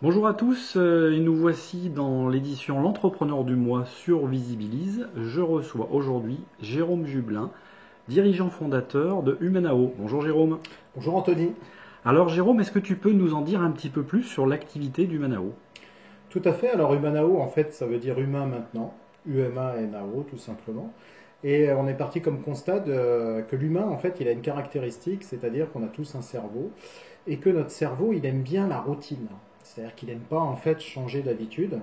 Bonjour à tous, et nous voici dans l'édition L'Entrepreneur du mois sur Visibilise. Je reçois aujourd'hui Jérôme Jublin, dirigeant fondateur de Humanao. Bonjour Jérôme. Bonjour Anthony. Alors Jérôme, est-ce que tu peux nous en dire un petit peu plus sur l'activité d'Humanao? Tout à fait. Alors Humanao, en fait, ça veut dire humain maintenant. UMA-NAO, tout simplement. Et on est parti comme constat que l'humain, en fait, il a une caractéristique, c'est-à-dire qu'on a tous un cerveau, et que notre cerveau, il aime bien la routine. C'est-à-dire qu'il n'aime pas, en fait, changer d'habitude.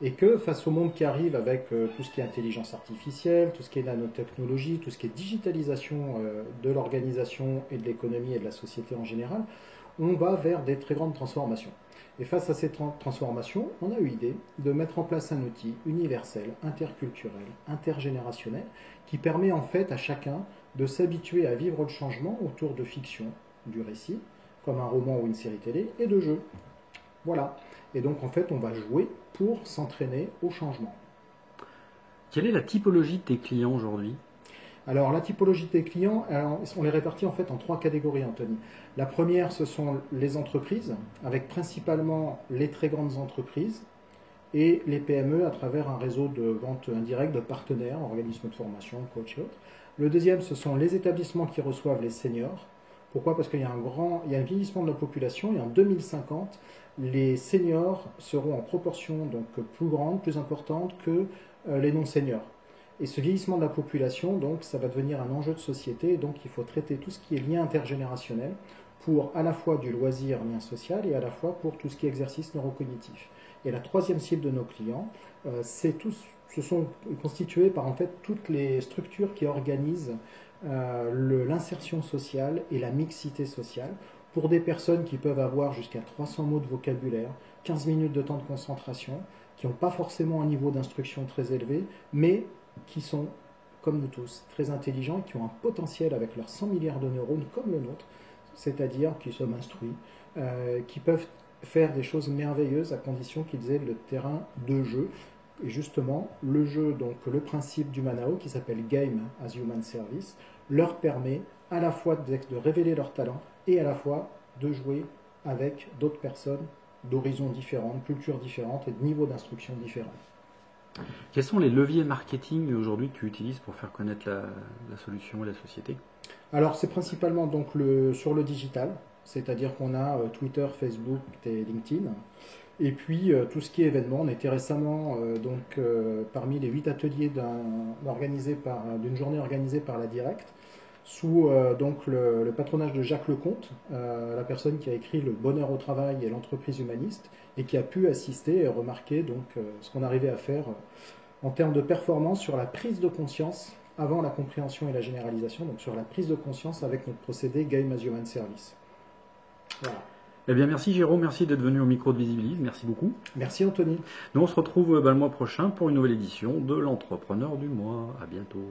Et que face au monde qui arrive avec tout ce qui est intelligence artificielle, tout ce qui est nanotechnologie, tout ce qui est digitalisation de l'organisation et de l'économie et de la société en général, on va vers des très grandes transformations. Et face à ces transformations, on a eu l'idée de mettre en place un outil universel, interculturel, intergénérationnel, qui permet en fait à chacun de s'habituer à vivre le changement autour de fiction, du récit, comme un roman ou une série télé, et de jeux. Voilà. Et donc en fait, on va jouer pour s'entraîner au changement. Quelle est la typologie de tes clients aujourd'hui? Alors la typologie des clients, on les répartit en fait en trois catégories, Anthony. La première, ce sont les entreprises, avec principalement les très grandes entreprises et les PME à travers un réseau de vente indirecte de partenaires, organismes de formation, coach et autres. Le deuxième, ce sont les établissements qui reçoivent les seniors. Pourquoi? Parce qu'il y a il y a un vieillissement de la population et en 2050, les seniors seront en proportion donc plus grande, plus importante que les non-seniors. Et ce vieillissement de la population, donc, ça va devenir un enjeu de société. Donc, il faut traiter tout ce qui est lien intergénérationnel pour à la fois du loisir, lien social, et à la fois pour tout ce qui est exercice neurocognitif. Et la troisième cible de nos clients, ce sont constitués par en fait toutes les structures qui organisent l'insertion sociale et la mixité sociale pour des personnes qui peuvent avoir jusqu'à 300 mots de vocabulaire, 15 minutes de temps de concentration, qui n'ont pas forcément un niveau d'instruction très élevé, mais qui sont, comme nous tous, très intelligents et qui ont un potentiel avec leurs 100 milliards de neurones comme le nôtre, c'est-à-dire qui sont instruits, qui peuvent faire des choses merveilleuses à condition qu'ils aient le terrain de jeu. Et justement, le jeu, donc le principe du Manao, qui s'appelle Game as Human Service, leur permet à la fois de révéler leur talent et à la fois de jouer avec d'autres personnes d'horizons différents, de cultures différentes et de niveaux d'instruction différents. Quels sont les leviers marketing aujourd'hui que tu utilises pour faire connaître la solution et la société? Alors c'est principalement donc sur le digital, c'est-à-dire qu'on a Twitter, Facebook et LinkedIn. Et puis tout ce qui est événement, on était récemment parmi les 8 ateliers d'une journée organisée par la Direct, sous donc le patronage de Jacques Lecomte, la personne qui a écrit Le bonheur au travail et l'entreprise humaniste, et qui a pu assister et remarquer donc ce qu'on arrivait à faire en termes de performance sur la prise de conscience avant la compréhension et la généralisation, donc sur la prise de conscience avec notre procédé Game as Human Service. Voilà. Eh bien merci Jérôme, merci d'être venu au micro de Visibilise, merci beaucoup. Merci Anthony. Nous on se retrouve le mois prochain pour une nouvelle édition de l'Entrepreneur du mois. À bientôt.